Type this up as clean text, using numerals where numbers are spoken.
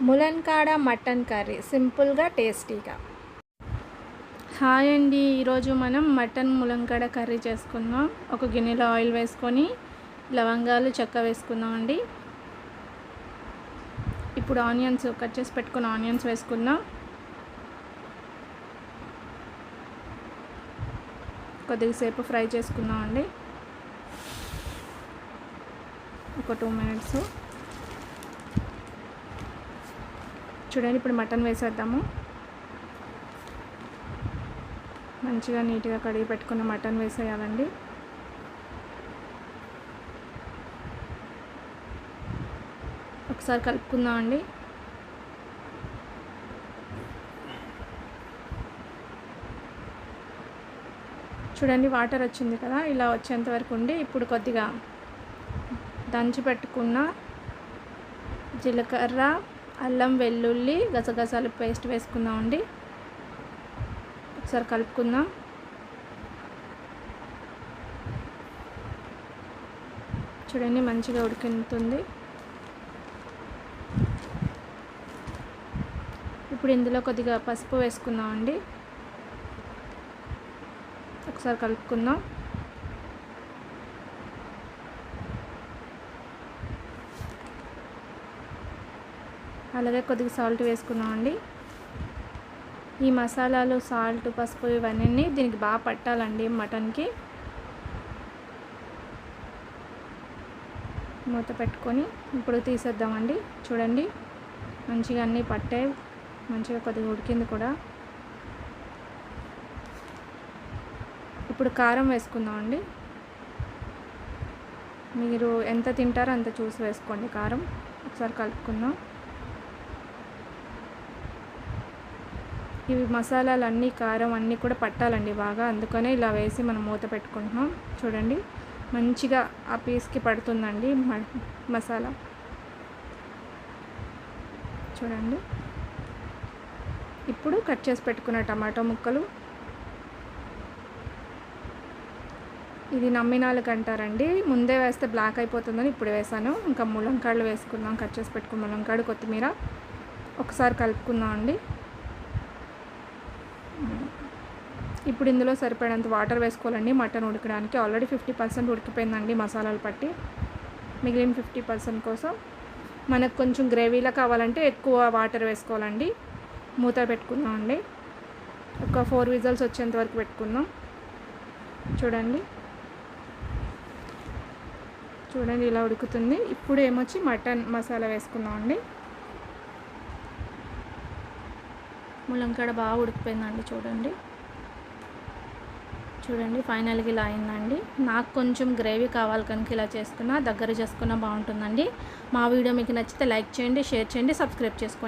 ములక్కాడ mutton curry సింపుల్గా టేస్టీగా. హాయ్ అండి, ఈరోజు మనం మటన్ ములక్కాడ కర్రీ చేసుకుందాం. ఒక గిన్నెలో ఆయిల్ వేసుకొని లవంగాలు చెక్క వేసుకుందాం అండి. ఇప్పుడు ఆనియన్స్ కట్ చేసి పెట్టుకున్న ఆనియన్స్ వేసుకుందాం. కొద్దిసేపు ఫ్రై చేసుకుందాం అండి, ఒక 2 minutes. చూడండి, ఇప్పుడు మటన్ వేసేద్దాము. మంచిగా నీట్గా కడిగి పెట్టుకున్న మటన్ వేసేయాలండి. ఒకసారి కలుపుకుందాం అండి. చూడండి, వాటర్ వచ్చింది కదా, ఇలా వచ్చేంత వరకు ఉండి ఇప్పుడు కొద్దిగా దంచి పెట్టుకున్న జీలకర్ర, అల్లం వెల్లుల్లి గసగసాలు పేస్ట్ వేసుకుందామండి. ఒకసారి కలుపుకుందాం. చూడండి, మంచిగా ఉడుకుతుంది. ఇప్పుడు ఇందులో కొద్దిగా పసుపు వేసుకుందామండి. ఒకసారి కలుపుకుందాం. అలాగే కొద్దిగా సాల్ట్ వేసుకుందామండి. ఈ మసాలాలు, సాల్ట్, పసుపు ఇవన్నీ దీనికి బాగా పట్టాలండి మటన్కి. మూత పెట్టుకొని ఇప్పుడు తీసేద్దామండి. చూడండి, మంచిగా అన్నీ పట్టే, మంచిగా కొద్దిగా ఉడికింది కూడా. ఇప్పుడు కారం వేసుకుందామండి. మీరు ఎంత తింటారో అంత చూసి వేసుకోండి కారం. ఒకసారి కలుపుకుందాం. ఇవి మసాలాలు అన్నీ, కారం అన్నీ కూడా పట్టాలండి బాగా, అందుకనే ఇలా వేసి మనం మూత పెట్టుకుంటున్నాం. చూడండి, మంచిగా ఆ పీస్కి పడుతుందండి మసాలా. చూడండి, ఇప్పుడు కట్ చేసి పెట్టుకున్న టమాటో ముక్కలు, ఇది నమ్మినాలకు అంటారండి. ముందే వేస్తే బ్లాక్ అయిపోతుందని ఇప్పుడు వేసాను. ఇంకా ములంకాడలు వేసుకుందాం. కట్ చేసి పెట్టుకున్న ములంకాడ, కొత్తిమీర ఒకసారి కలుపుకుందాం అండి. ఇప్పుడు ఇందులో సరిపడేంత వాటర్ వేసుకోవాలండి మటన్ ఉడకడానికి. ఆల్రెడీ 50% ఉడికిపోయిందండి మసాలాలు పట్టి. మిగిలిన 50% కోసం మనకు కొంచెం గ్రేవీలా కావాలంటే ఎక్కువ వాటర్ వేసుకోవాలండి. మూత పెట్టుకుందాం అండి. ఒక 4 విజిల్స్ వచ్చేంత వరకు పెట్టుకుందాం. చూడండి, ఇలా ఉడుకుతుంది. ఇప్పుడు ఏమొచ్చి మటన్ మసాలా వేసుకుందాం అండి. ములంకాడ బాగా ఉడికిపోయిందండి. చూడండి, ఫైనల్గా ఇలా అయిందండి. నాకు కొంచెం గ్రేవీ కావాలి కనుక ఇలా చేసుకున్నా, దగ్గర చేసుకున్నా బాగుంటుందండి. మా వీడియో మీకు నచ్చితే లైక్ చేయండి, షేర్ చేయండి, సబ్స్క్రైబ్ చేసుకోండి.